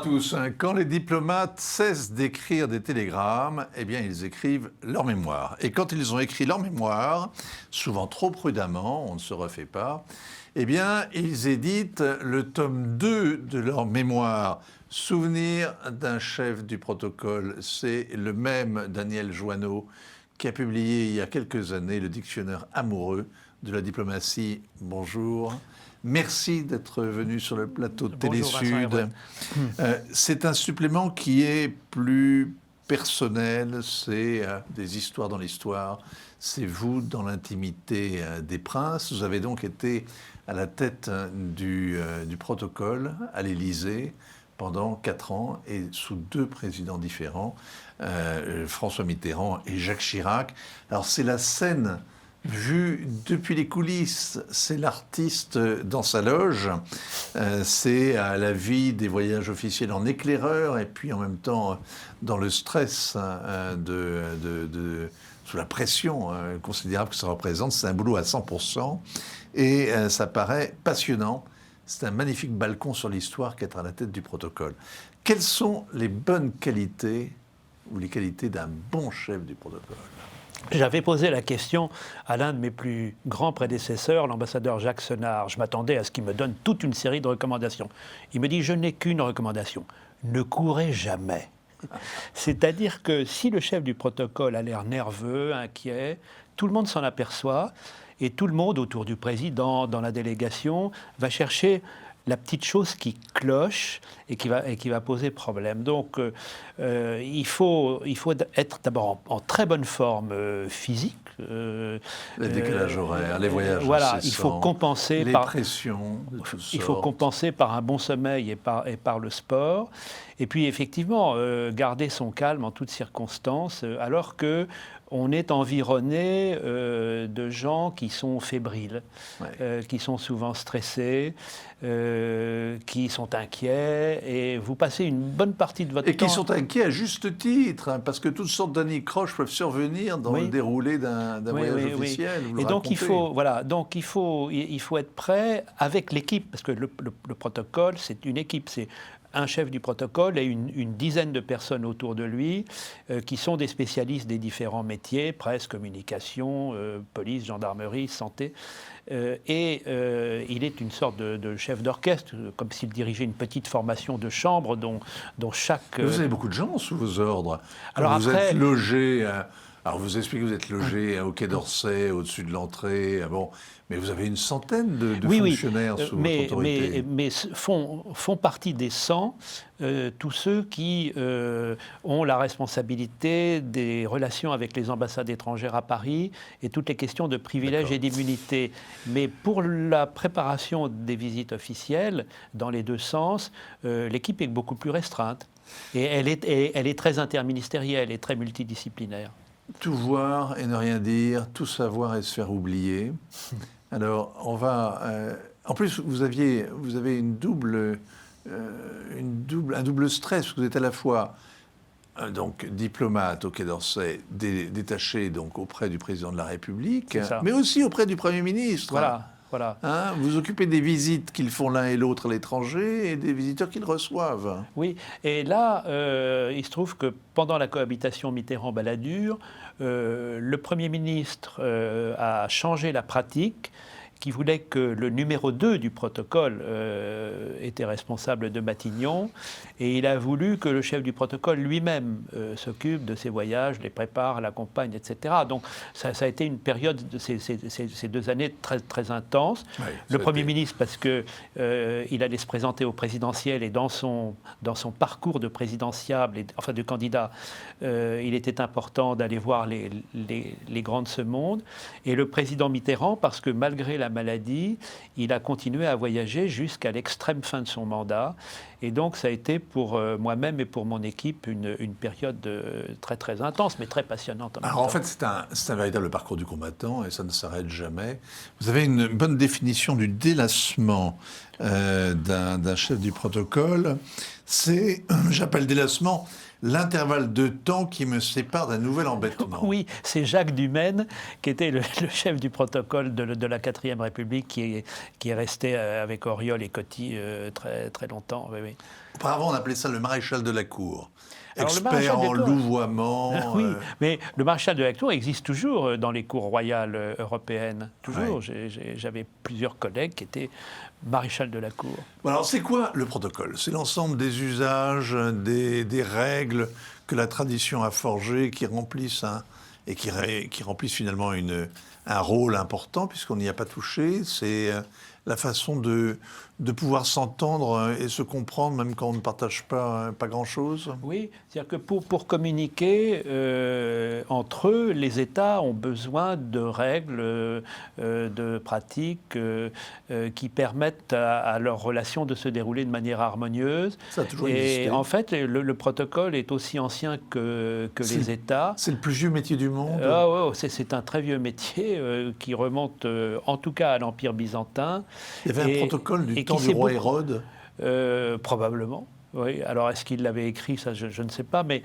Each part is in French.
tous. Quand les diplomates cessent d'écrire des télégrammes, eh bien, ils écrivent leur mémoire. Et quand ils ont écrit leur mémoire, souvent trop prudemment, on ne se refait pas, eh bien, ils éditent le tome 2 de leur mémoire. Souvenir d'un chef du protocole, c'est le même Daniel Joanneau qui a publié il y a quelques années le dictionnaire amoureux de la diplomatie. Bonjour. Merci d'être venu sur le plateau de Télé-Sud. C'est un supplément qui est plus personnel, c'est des histoires dans l'histoire, c'est vous dans l'intimité des princes. Vous avez donc été à la tête du protocole à l'Élysée pendant 4 ans et sous 2 présidents différents, François Mitterrand et Jacques Chirac. Alors c'est la scène vue depuis les coulisses, c'est l'artiste dans sa loge, c'est la vie des voyages officiels en éclaireur et puis en même temps dans le stress sous la pression considérable que ça représente. C'est un boulot à 100% et ça paraît passionnant. C'est un magnifique balcon sur l'histoire qu'être à la tête du protocole. Quelles sont les bonnes qualités ou les qualités d'un bon chef du protocole ? J'avais posé la question à l'un de mes plus grands prédécesseurs, l'ambassadeur Jacques Senard. Je m'attendais à ce qu'il me donne toute une série de recommandations. Il me dit « Je n'ai qu'une recommandation, ne courez jamais ». C'est-à-dire que si le chef du protocole a l'air nerveux, inquiet, tout le monde s'en aperçoit et tout le monde autour du président, dans la délégation, va chercher la petite chose qui cloche et qui va poser problème. Donc, il faut être d'abord en très bonne forme physique. Les décalages horaires, les voyages voilà, incessants, il faut compenser les pressions de toutes sortes. Il faut compenser par un bon sommeil et par le sport. Et puis, effectivement, garder son calme en toutes circonstances, alors que on est environné de gens qui sont fébriles, qui sont souvent stressés, qui sont inquiets, et vous passez une bonne partie de votre temps... Et qui sont inquiets à juste titre, hein, parce que toutes sortes d'anicroches peuvent survenir dans le déroulé d'un voyage officiel. Et donc il faut être prêt avec l'équipe, parce que le protocole, c'est une équipe, c'est un chef du protocole et une dizaine de personnes autour de lui qui sont des spécialistes des différents métiers, presse, communication, police, gendarmerie, santé. Il est une sorte de chef d'orchestre, comme s'il dirigeait une petite formation de chambre dont chaque... Vous avez beaucoup de gens sous vos ordres. Alors vous après, êtes logé... Alors, vous expliquez que vous êtes logé au Quai d'Orsay, au-dessus de l'entrée. Bon, mais vous avez une centaine de fonctionnaires sous votre autorité. Mais font partie des 100 tous ceux qui ont la responsabilité des relations avec les ambassades étrangères à Paris et toutes les questions de privilèges et d'immunité. Mais pour la préparation des visites officielles, dans les 2 sens, l'équipe est beaucoup plus restreinte. Et elle est très interministérielle et très multidisciplinaire. Tout voir et ne rien dire, tout savoir et se faire oublier. Alors, on va... en plus, vous avez un double stress, parce que vous êtes à la fois donc diplomate au Quai d'Orsay, détaché donc auprès du président de la République, mais aussi auprès du Premier ministre. Voilà. Hein, vous occupez des visites qu'ils font l'un et l'autre à l'étranger et des visiteurs qu'ils reçoivent. Oui, et là, il se trouve que pendant la cohabitation Mitterrand-Balladur, le Premier ministre a changé la pratique, qui voulait que le numéro 2 du protocole était responsable de Matignon, et il a voulu que le chef du protocole lui-même s'occupe de ses voyages, les prépare, l'accompagne, etc. Donc ça a été une période, ces 2 années très, très intenses. Oui, le Premier ministre, parce qu'il allait se présenter au présidentiel, et dans son parcours de présidentiable, enfin de candidat, il était important d'aller voir les grands de ce monde. Et le président Mitterrand, parce que malgré la maladie, il a continué à voyager jusqu'à l'extrême fin de son mandat. Et donc, ça a été pour moi-même et pour mon équipe une période très, très intense, mais très passionnante. Alors, en fait, c'est un véritable parcours du combattant et ça ne s'arrête jamais. Vous avez une bonne définition du délassement d'un chef du protocole. C'est, j'appelle délassement, l'intervalle de temps qui me sépare d'un nouvel embêtement. Oui, c'est Jacques Dumaine, qui était le chef du protocole de la 4e République, qui est resté avec Auriol et Coty très, très longtemps. Oui, oui. Auparavant, on appelait ça le maréchal de la cour. Alors, le Expert maréchal de en Tours- louvoiement. Oui, mais le maréchal de la Cour existe toujours dans les cours royales européennes. Toujours. Ouais. J'avais plusieurs collègues qui étaient maréchal de la Cour. Bon, alors, c'est quoi le protocole? C'est l'ensemble des usages, des règles que la tradition a forgées, qui remplissent qui remplissent finalement un rôle important, puisqu'on n'y a pas touché. C'est la façon de pouvoir s'entendre et se comprendre, même quand on ne partage pas grand-chose. Oui, c'est-à-dire que pour communiquer entre eux, les États ont besoin de règles, de pratiques qui permettent à leurs relations de se dérouler de manière harmonieuse. Ça a toujours Et existé. en fait, le protocole est aussi ancien que les États. C'est le plus vieux métier du monde. Ah ouais, c'est un très vieux métier qui remonte en tout cas à l'Empire byzantin. Il y avait un protocole du temps du roi Hérode. Probablement. Oui. Alors, est-ce qu'il l'avait écrit? Ça, je ne sais pas. Mais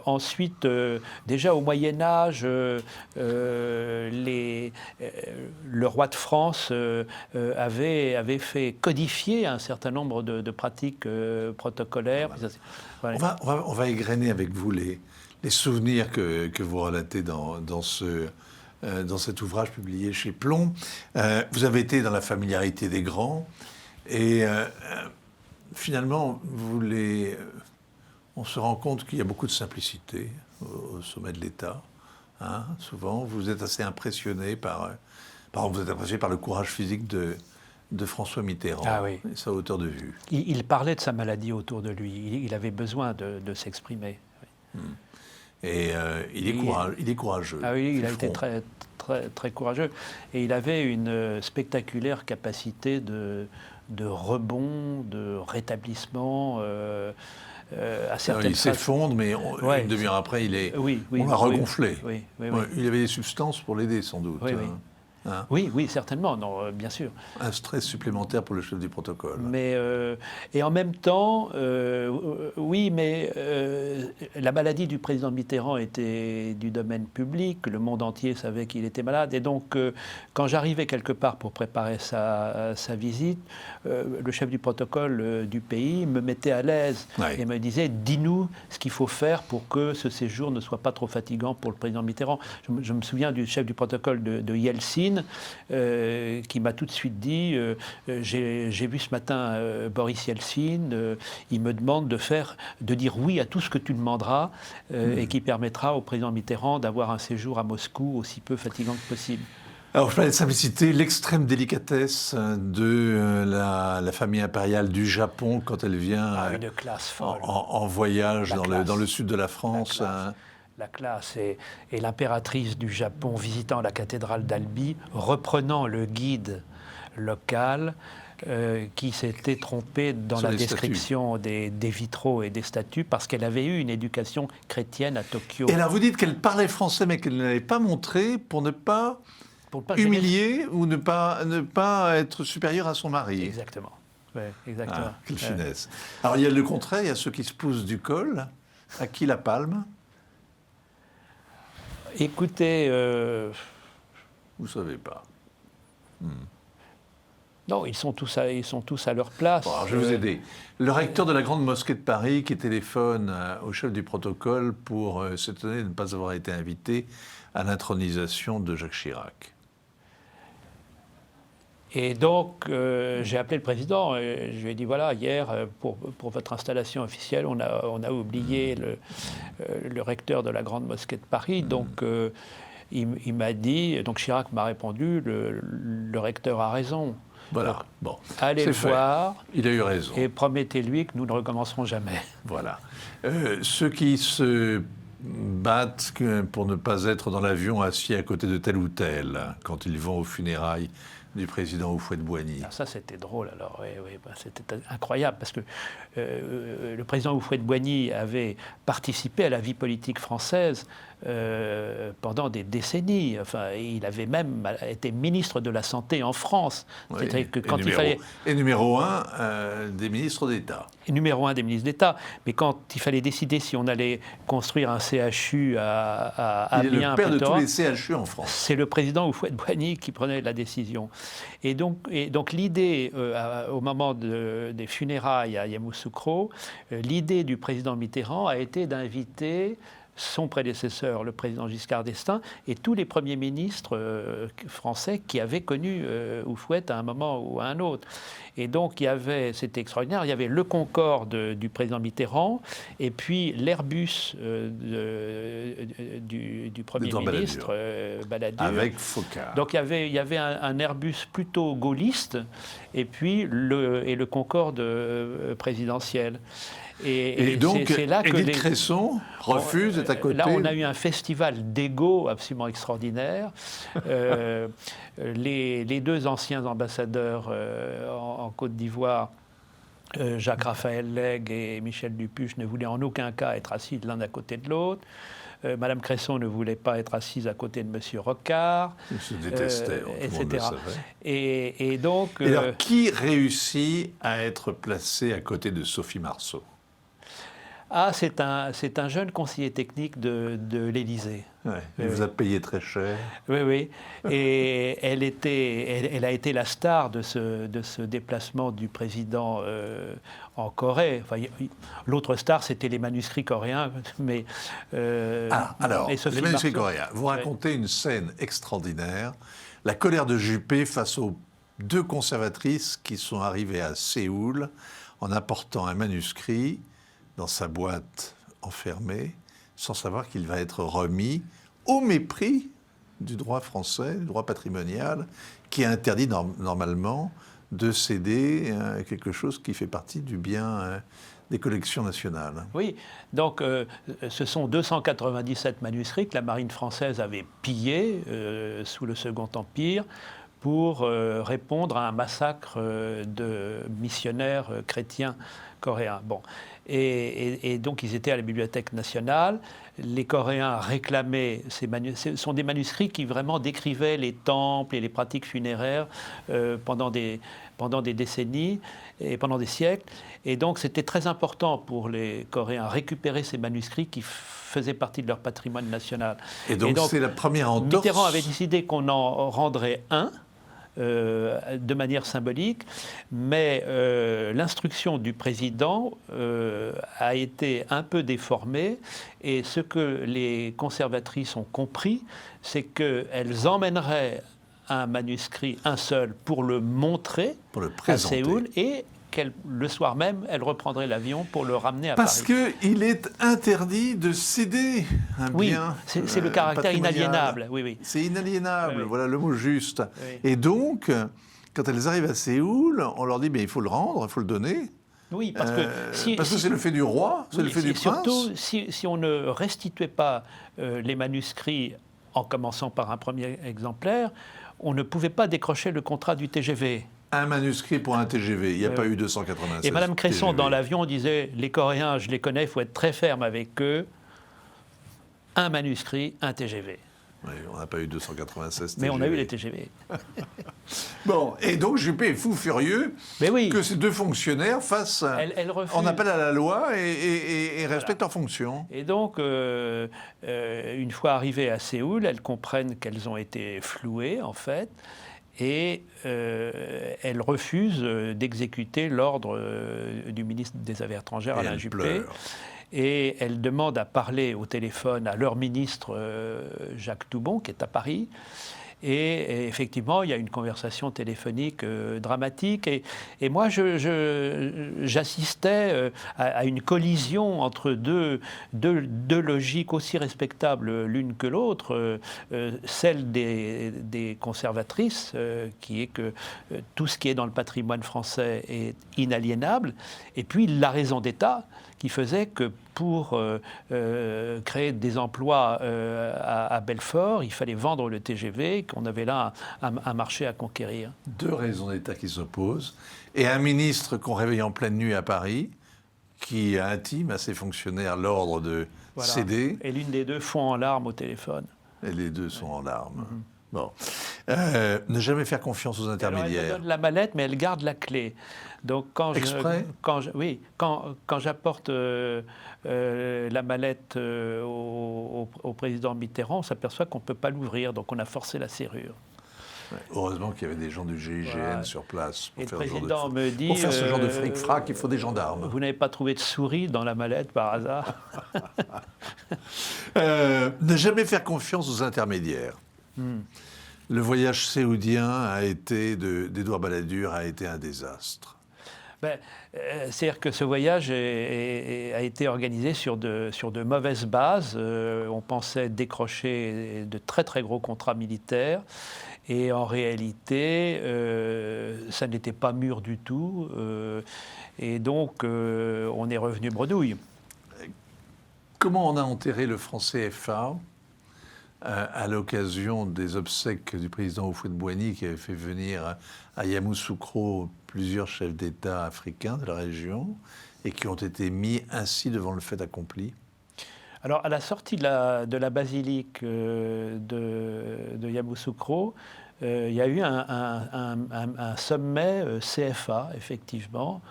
ensuite, déjà au Moyen Âge, le roi de France avait fait codifier un certain nombre de pratiques protocolaires. Voilà. On va égrener avec vous les souvenirs que vous relatez dans cet ouvrage publié chez Plomb. Vous avez été dans la familiarité des grands et finalement, on se rend compte qu'il y a beaucoup de simplicité au sommet de l'État. Hein, souvent, vous êtes assez impressionné vous êtes impressionné par le courage physique de François Mitterrand et sa hauteur de vue. Il parlait de sa maladie autour de lui. Il avait besoin de s'exprimer. Oui. Et il est courageux. Ah oui, il a été très, très, très courageux. Et il avait une spectaculaire capacité de rebond, de rétablissement à certaines il s'effondre, mais une demi-heure après, on l'a regonflé. Oui. Il avait des substances pour l'aider, sans doute. Hein? Oui, certainement, non, bien sûr. Un stress supplémentaire pour le chef du protocole. Mais, et en même temps, oui, mais la maladie du président Mitterrand était du domaine public, le monde entier savait qu'il était malade, et donc quand j'arrivais quelque part pour préparer sa visite, le chef du protocole du pays me mettait à l'aise et me disait, dis-nous ce qu'il faut faire pour que ce séjour ne soit pas trop fatigant pour le président Mitterrand. Je me souviens du chef du protocole de Yeltsin, qui m'a tout de suite dit j'ai vu ce matin Boris Yeltsin, il me demande de dire oui à tout ce que tu demanderas et qui permettra au président Mitterrand d'avoir un séjour à Moscou aussi peu fatigant que possible. Alors, je parlais de simplicité, l'extrême délicatesse de la famille impériale du Japon quand elle vient une classe folle. En voyage dans le sud de la France. La classe et l'impératrice du Japon visitant la cathédrale d'Albi, reprenant le guide local qui s'était trompé dans la description des vitraux et des statues parce qu'elle avait eu une éducation chrétienne à Tokyo. Et là, vous dites qu'elle parlait français mais qu'elle ne l'avait pas montré pour ne pas humilier ou ne pas être supérieure à son mari. Exactement. Ouais, exactement. Ah, quelle finesse. Alors, il y a le contraire, il y a ceux qui se poussent du col. À qui la palme? Écoutez... Vous ne savez pas. Non, ils sont tous à leur place. Bon, alors je vais vous aider. Le recteur de la Grande Mosquée de Paris qui téléphone au chef du protocole pour s'étonner de ne pas avoir été invité à l'intronisation de Jacques Chirac. Et donc, j'ai appelé le président et je lui ai dit, voilà, hier, pour votre installation officielle, on a oublié le recteur de la Grande Mosquée de Paris. Donc, il m'a dit, donc Chirac m'a répondu, le recteur a raison. Voilà, bon. Allez le voir. Il a eu raison. Et promettez-lui que nous ne recommencerons jamais. Voilà. Ceux qui se battent pour ne pas être dans l'avion assis à côté de tel ou tel, quand ils vont aux funérailles du président Houphouët-Boigny. Ça, c'était drôle. Alors, c'était incroyable parce que le président Houphouët-Boigny avait participé à la vie politique française pendant des décennies. Enfin, il avait même été ministre de la Santé en France. Oui. C'est-à-dire que quand il fallait... Et numéro 1 des ministres d'État. Numéro 1 des ministres d'État. Mais quand il fallait décider si on allait construire un CHU à Il est Amiens, le père de Pétora, tous les CHU en France. c'est le président Houphouët-Boigny qui prenait la décision. Et donc l'idée, au moment des funérailles à Yamoussoukro, l'idée du président Mitterrand a été d'inviter son prédécesseur, le président Giscard d'Estaing, et tous les premiers ministres français qui avaient connu Houphouët à un moment ou à un autre. Et donc, c'était extraordinaire, il y avait le Concorde du président Mitterrand, et puis l'Airbus du Premier ministre, Balladur. Avec Foccart. Donc, il y avait un Airbus plutôt gaulliste, et puis le Concorde présidentiel. Et donc, c'est là que Édith Cresson refuse d'être à côté. Là, on a eu un festival d'ego absolument extraordinaire. Les deux anciens ambassadeurs en Côte d'Ivoire, Jacques-Raphaël Lègue et Michel Dupuche, ne voulaient en aucun cas être assis l'un à côté de l'autre. Madame Cresson ne voulait pas être assise à côté de Monsieur Rocard. Ils se détestaient, etc. Et donc... Et alors, qui réussit à être placé à côté de Sophie Marceau ? Ah, c'est un jeune conseiller technique de l'Élysée. Ouais, il vous a payé très cher. Oui, oui. Et elle a été la star de ce déplacement du président en Corée. Enfin, l'autre star, c'était les manuscrits coréens. Mais, alors, les manuscrits coréens. Vous racontez une scène extraordinaire. La colère de Juppé face aux deux conservatrices qui sont arrivées à Séoul en apportant un manuscrit dans sa boîte enfermée, sans savoir qu'il va être remis au mépris du droit français, du droit patrimonial, qui interdit normalement de céder quelque chose qui fait partie du bien des collections nationales. Oui, donc ce sont 297 manuscrits que la marine française avait pillés sous le Second Empire pour répondre à un massacre de missionnaires chrétiens coréens. Bon. Et donc, ils étaient à la Bibliothèque nationale. Les Coréens réclamaient ces manuscrits. Ce sont des manuscrits qui vraiment décrivaient les temples et les pratiques funéraires pendant des décennies et pendant des siècles. Et donc, c'était très important pour les Coréens à récupérer ces manuscrits qui faisaient partie de leur patrimoine national. Et donc c'est la première entorse. Mitterrand avait décidé qu'on en rendrait un. De manière symbolique, mais l'instruction du président a été un peu déformée, et ce que les conservatrices ont compris, c'est qu'elles emmèneraient un manuscrit, un seul, pour le montrer à Séoul, et le soir même, elle reprendrait l'avion pour le ramener à Paris. Parce qu'il est interdit de céder un bien. Oui, c'est le caractère inaliénable. Oui, oui. C'est inaliénable, oui. Voilà le mot juste. Oui. Et donc, quand elles arrivent à Séoul, on leur dit, mais il faut le rendre, il faut le donner. Oui, parce que c'est le fait du roi, c'est le fait du prince. Surtout, si on ne restituait pas les manuscrits en commençant par un premier exemplaire, on ne pouvait pas décrocher le contrat du TGV. Un manuscrit pour un TGV, il n'y a pas eu 296. Et Mme Cresson, TGV. dans l'avion, disait « Les Coréens, je les connais, il faut être très ferme avec eux. Un manuscrit, un TGV. » Oui, on n'a pas eu 296 TGV. Mais on a eu les TGV. Bon, et donc Juppé est fou furieux que ces deux fonctionnaires fassent en appel à la loi et respectent leurs fonctions. Et donc, une fois arrivées à Séoul, elles comprennent qu'elles ont été flouées, en fait, et elles refusent d'exécuter l'ordre du ministre des Affaires étrangères, Alain Juppé. Et elles demandent à parler au téléphone à leur ministre Jacques Toubon, qui est à Paris. Et effectivement, il y a une conversation téléphonique dramatique. Et moi, j'assistais à une collision entre deux logiques aussi respectables l'une que l'autre. Celle des conservatrices, qui est que tout ce qui est dans le patrimoine français est inaliénable. Et puis la raison d'État, qui faisait que pour créer des emplois à Belfort, il fallait vendre le TGV, qu'on avait là un marché à conquérir. Deux raisons d'État qui s'opposent, et un ministre qu'on réveille en pleine nuit à Paris, qui intime à ses fonctionnaires l'ordre de céder. Et l'une des deux fond en larmes au téléphone. Et les deux sont en larmes. Bon. Ne jamais faire confiance aux intermédiaires. Alors, elle me donne la mallette, mais elle garde la clé. Donc Exprès quand j'apporte la mallette au président Mitterrand, on s'aperçoit qu'on ne peut pas l'ouvrir, donc on a forcé la serrure. Ouais, heureusement qu'il y avait des gens du GIGN sur place. Et le président me dit... Pour faire ce genre de fric-frac, il faut des gendarmes. Vous n'avez pas trouvé de souris dans la mallette par hasard? Ne jamais faire confiance aux intermédiaires. Le voyage saoudien d'Édouard Balladur a été un désastre. C'est-à-dire que ce voyage a été organisé sur de mauvaises bases. On pensait décrocher de très très gros contrats militaires. Et en réalité, ça n'était pas mûr du tout. Et donc, on est revenu bredouille. Comment on a enterré le franc CFA à l'occasion des obsèques du président Houphouët-Boigny qui avait fait venir à Yamoussoukro plusieurs chefs d'État africains de la région et qui ont été mis ainsi devant le fait accompli? Alors, à la sortie de la basilique de Yamoussoukro, il y a eu un sommet CFA, effectivement,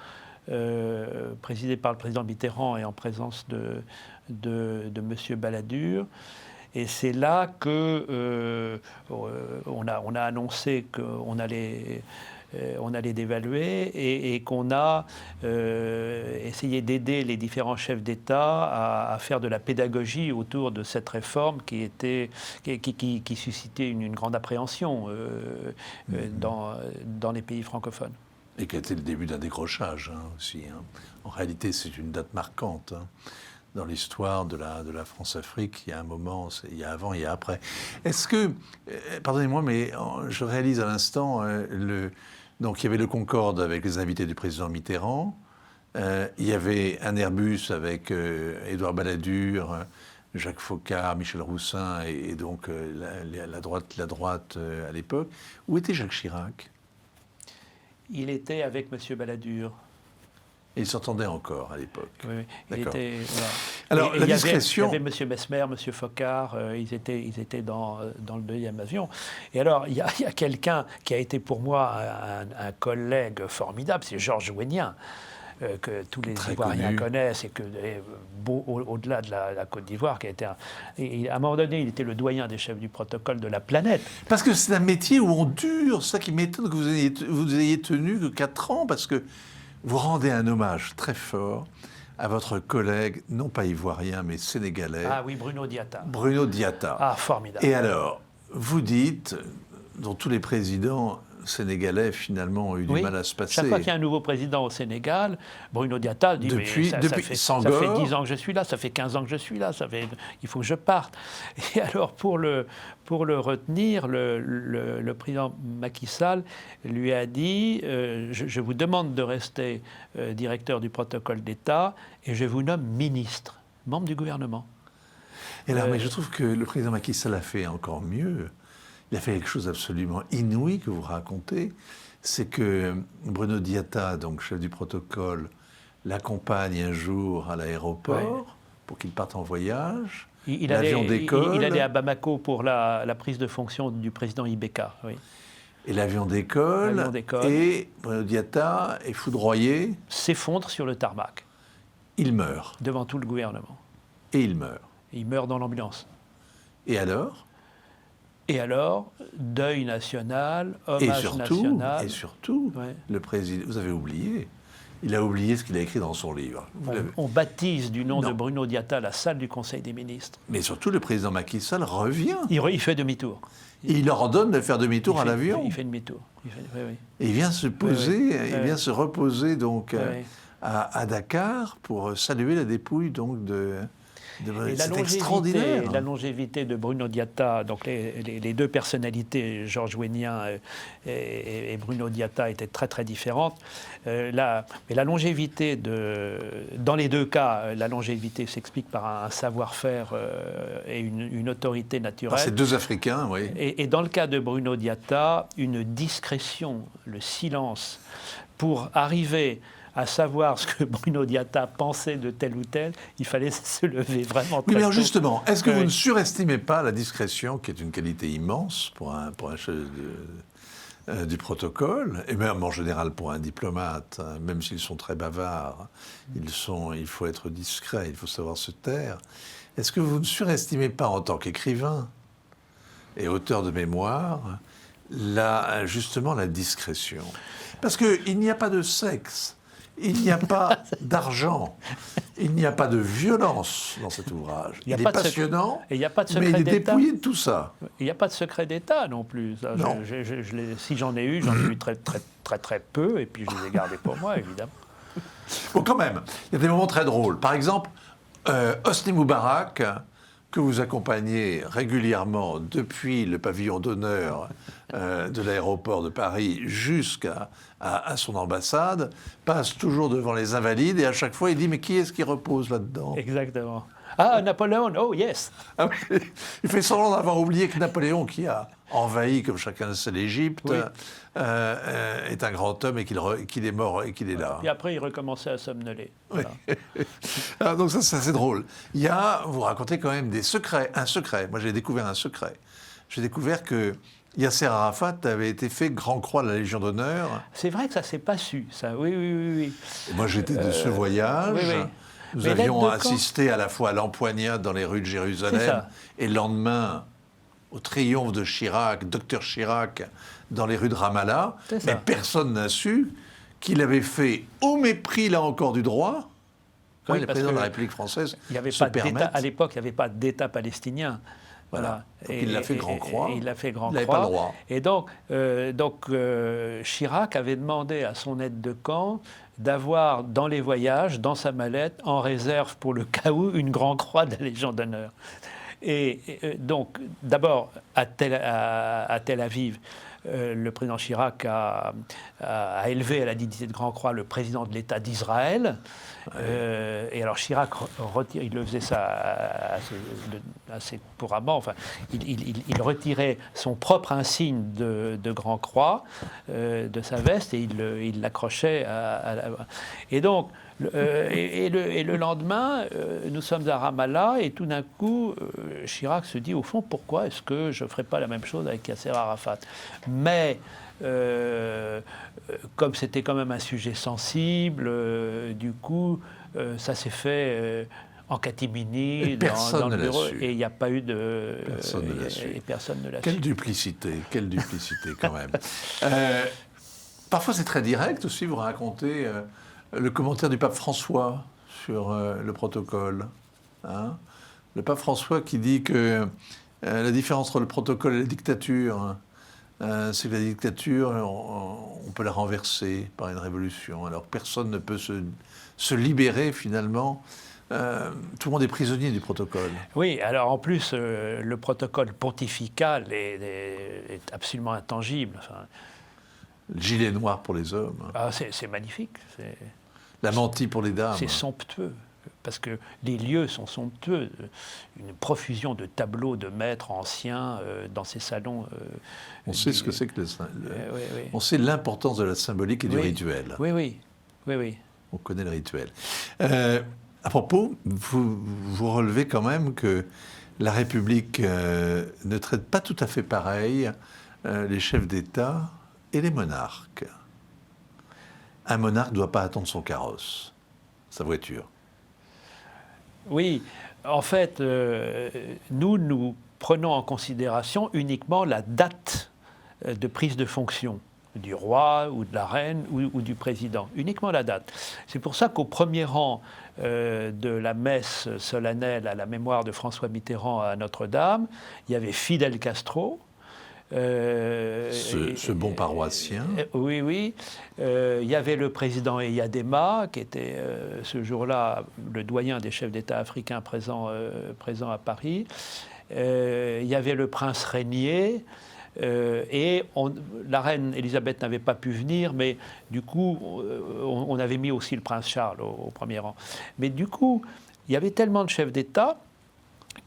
présidé par le président Mitterrand et en présence de M. Balladur. Et c'est là que on a annoncé qu'on allait dévaluer et qu'on a essayé d'aider les différents chefs d'État à faire de la pédagogie autour de cette réforme qui suscitait une grande appréhension dans les pays francophones. Et qui a été le début d'un décrochage aussi. En réalité, c'est une date marquante. Dans l'histoire de la France-Afrique, il y a un moment, il y a avant, il y a après. Est-ce que, pardonnez-moi, mais je réalise à l'instant, donc il y avait le Concorde avec les invités du président Mitterrand, il y avait un Airbus avec Édouard Balladur, Jacques Foccart, Michel Roussin et donc la droite à l'époque. Où était Jacques Chirac? Il était avec M. Balladur. Et il s'entendait encore à l'époque. Oui, d'accord. Voilà. Alors, la discrétion... Il y avait M. Mesmer, M. Foccart, ils étaient dans le deuxième avion. Et alors, il y a quelqu'un qui a été pour moi un collègue formidable, c'est Georges Wegnien, que tous les Ivoiriens connaissent, et que au-delà de la Côte d'Ivoire, qui a été à un moment donné, il était le doyen des chefs du protocole de la planète. Parce que c'est un métier où on dure. C'est ça qui m'étonne que vous ayez tenu que 4 ans, parce que vous rendez un hommage très fort à votre collègue, non pas ivoirien, mais sénégalais. Ah oui, Bruno Diatta. Bruno Diatta. Ah, formidable. Et alors, vous dites, dont tous les présidents sénégalais, finalement, ont eu du mal à se passer. Chaque fois qu'il y a un nouveau président au Sénégal, Bruno Diatta dit depuis ça fait 10 ans que je suis là, ça fait 15 ans que je suis là, il faut que je parte. Et alors, pour le retenir, le président Macky Sall lui a dit je vous demande de rester directeur du protocole d'État et je vous nomme ministre, membre du gouvernement. Et alors, mais je trouve que le président Macky Sall a fait encore mieux. Il a fait quelque chose d'absolument inouï que vous racontez, c'est que Bruno Diatta, donc chef du protocole, l'accompagne un jour à l'aéroport pour qu'il parte en voyage. L'avion décolle. Il allait à Bamako pour la prise de fonction du président Ibeka. Oui. Et l'avion décolle, et Bruno Diatta est foudroyé. S'effondre sur le tarmac. Il meurt. Devant tout le gouvernement. Et il meurt. Il meurt dans l'ambulance. Et alors ? Et alors, deuil national, hommage national. Et surtout, le président, vous avez oublié, il a oublié ce qu'il a écrit dans son livre. On baptise du nom de Bruno Diatta la salle du Conseil des ministres. Mais surtout, le président Macky Sall revient. Il fait demi-tour. Il leur ordonne de faire demi-tour à l'avion. Il fait demi-tour. Et il vient se poser, il vient se reposer donc à Dakar pour saluer la dépouille donc de... C'est extraordinaire. La longévité de Bruno Diatta, donc les deux personnalités, Georges Wegnien et Bruno Diatta, étaient très très différentes. Mais la longévité, dans les deux cas, la longévité s'explique par un savoir-faire et une autorité naturelle. C'est deux Africains, oui. Et dans le cas de Bruno Diatta, une discrétion, le silence, pour arriver à savoir ce que Bruno Diatta pensait de tel ou tel, il fallait se lever vraiment très Oui, mais tôt. justement, est-ce que Oui. vous ne surestimez pas la discrétion, qui est une qualité immense pour un chef du protocole, et même en général pour un diplomate, hein, même s'ils sont très bavards, il faut être discret, il faut savoir se taire. Est-ce que vous ne surestimez pas, en tant qu'écrivain et auteur de mémoire, justement la discrétion? Parce qu'il n'y a pas de sexe, il n'y a pas d'argent, il n'y a pas de violence dans cet ouvrage. Il est passionnant, et il n'y a pas de mais secret il est d'État. dépouillé de tout ça. Il n'y a pas de secret d'État non plus. Ça, Non. Si j'en ai eu très peu, et puis je les ai gardés pour moi, évidemment. Bon, quand même, il y a des moments très drôles. Par exemple, Hosni Moubarak, que vous accompagnez régulièrement depuis le pavillon d'honneur de l'aéroport de Paris jusqu'à son ambassade, passe toujours devant les Invalides et à chaque fois il dit « Mais qui est-ce qui repose là-dedans » Exactement. Ah, Napoléon, oh yes. Ah oui, il fait semblant d'avoir oublié que Napoléon, qui a envahi, comme chacun le sait, l'Égypte, Oui. est un grand homme et qu'il est mort et qu'il est là. Et après, il recommençait à somnoler. Oui. Voilà. Ah, donc ça, c'est drôle. Vous racontez quand même des secrets, un secret. Moi, j'ai découvert un secret. J'ai découvert que Yasser Arafat avait été fait Grand Croix de la Légion d'honneur. C'est vrai que ça ne s'est pas su, ça. Oui. Et moi, j'étais de ce voyage. Oui. Nous Mais avions l'aide de camp- assisté à la fois à l'empoignade dans les rues de C'est Jérusalem ça. et le lendemain au triomphe de Chirac, Dr Chirac, dans les rues de Ramallah. C'est ça. Mais personne n'a su qu'il avait fait, au mépris, là encore, du droit, quand Oui, les parce présidents de la que République française Il y avait se pas d'État, permettent. à l'époque, il n'y avait pas d'État palestinien. Voilà. Donc il l'a fait Grand Croix. Il l'a fait Grand Il n'avait Croix. pas le droit. Et donc, Chirac avait demandé à son aide de camp d'avoir dans les voyages, dans sa mallette, en réserve pour le cas où, une Grand Croix de la Légion d'honneur. Donc, d'abord, à Tel Aviv, le président Chirac a élevé à la dignité de Grand Croix le président de l'État d'Israël. Et alors Chirac retire, il le faisait ça assez couramment. Enfin, il retirait son propre insigne de Grand Croix de sa veste et il l'accrochait Et donc, le lendemain, nous sommes à Ramallah et tout d'un coup, Chirac se dit au fond, pourquoi est-ce que je ne ferais pas la même chose avec Yasser Arafat? Mais comme c'était quand même un sujet sensible, du coup, ça s'est fait en catimini dans le bureau. Et il n'y a pas eu de... Personne ne l'a su. Et personne ne l'a su. Quelle duplicité quand même. Parfois c'est très direct aussi, vous racontez le commentaire du pape François sur le protocole. Hein, le pape François qui dit que la différence entre le protocole et la dictature, c'est que la dictature, on peut la renverser par une révolution. Alors personne ne peut se libérer finalement. Tout le monde est prisonnier du protocole. Oui, alors en plus, le protocole pontifical est absolument intangible. Enfin, Le gilet noir pour les hommes. c'est magnifique. La mantille pour les dames. C'est somptueux. Parce que les lieux sont somptueux. Une profusion de tableaux de maîtres anciens dans ces salons. On sait ce que c'est que oui. On sait l'importance de la symbolique et du rituel. Oui. On connaît le rituel. À propos, vous relevez quand même que la République ne traite pas tout à fait pareil les chefs d'État et les monarques. Un monarque ne doit pas attendre son carrosse, sa voiture. Oui, en fait, nous prenons en considération uniquement la date de prise de fonction du roi ou de la reine ou du président, uniquement la date. C'est pour ça qu'au premier rang de la messe solennelle à la mémoire de François Mitterrand à Notre-Dame, il y avait Fidel Castro. Ce bon paroissien. Oui. Il y avait le président Eyadema, qui était ce jour-là le doyen des chefs d'État africains présents à Paris. Il y avait le prince Régnier. La reine Elisabeth n'avait pas pu venir, mais du coup, on avait mis aussi le prince Charles au premier rang. Mais du coup, il y avait tellement de chefs d'État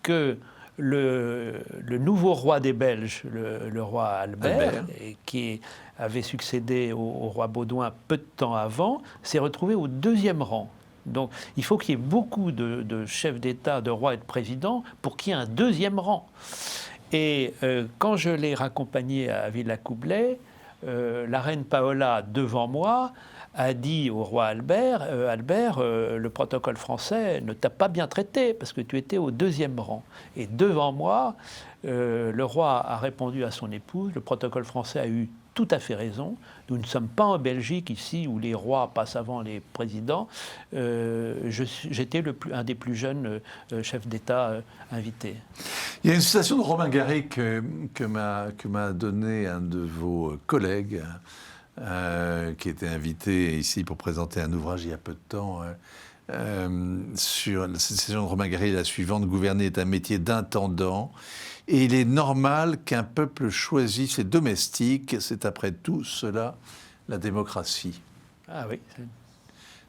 que le nouveau roi des Belges, le roi Albert, qui avait succédé au roi Baudouin peu de temps avant, s'est retrouvé au 2e rang. Donc il faut qu'il y ait beaucoup de chefs d'État, de rois et de présidents pour qu'il y ait un 2e rang. Et quand je l'ai raccompagné à Villacoublay, la reine Paola, devant moi, a dit au roi Albert, Albert, le protocole français ne t'a pas bien traité parce que tu étais au 2e rang. Et devant moi, le roi a répondu à son épouse, le protocole français a eu tout à fait raison. Nous ne sommes pas en Belgique ici où les rois passent avant les présidents. J'étais un des plus jeunes chefs d'État invités. Il y a une citation de Romain Gary que m'a donné un de vos collègues qui était invité ici pour présenter un ouvrage il y a peu de temps. Sur la citation de Romain Gary, la suivante: gouverner est un métier d'intendant. Et il est normal qu'un peuple choisisse ses domestiques. C'est après tout cela la démocratie. Ah oui.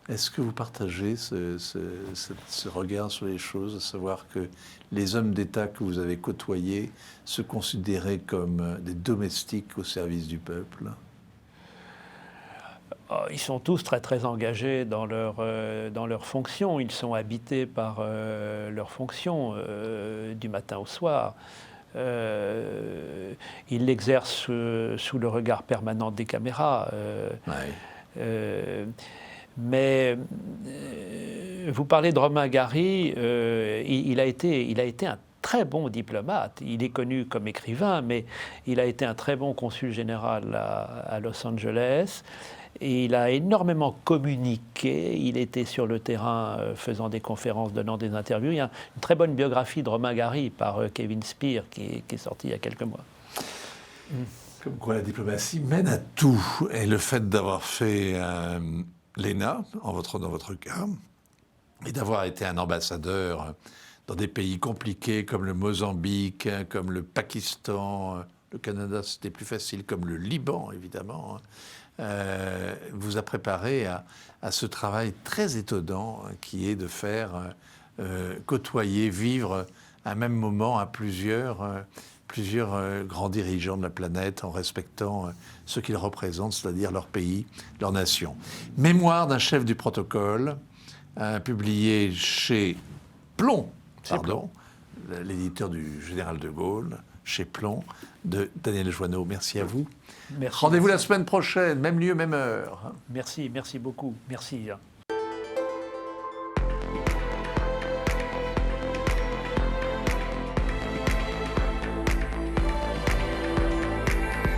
Est-ce que vous partagez ce regard sur les choses, à savoir que les hommes d'État que vous avez côtoyés se considéraient comme des domestiques au service du peuple ? Ils sont tous très très engagés dans leur fonction. Ils sont habités par leur fonction du matin au soir. Ils l'exercent sous le regard permanent des caméras. Mais vous parlez de Romain Gary, il a été un très bon diplomate. Il est connu comme écrivain, mais il a été un très bon consul général à Los Angeles. Et il a énormément communiqué, il était sur le terrain faisant des conférences, donnant des interviews. Il y a une très bonne biographie de Romain Gary par Kevin Spear qui est sortie il y a quelques mois. Comme quoi la diplomatie mène à tout. Et le fait d'avoir fait l'ENA, dans votre cas, et d'avoir été un ambassadeur dans des pays compliqués comme le Mozambique, comme le Pakistan, le Canada c'était plus facile, comme le Liban évidemment, vous a préparé à ce travail très étonnant qui est de faire côtoyer, vivre à un même moment à plusieurs grands dirigeants de la planète en respectant ce qu'ils représentent, c'est-à-dire leur pays, leur nation. Mémoire d'un chef du protocole, publié chez Plomb, l'éditeur du Général de Gaulle, chez Plomb, de Daniel Joinot. Merci à vous. Merci. Rendez-vous la semaine prochaine, même lieu, même heure. Merci beaucoup. Merci.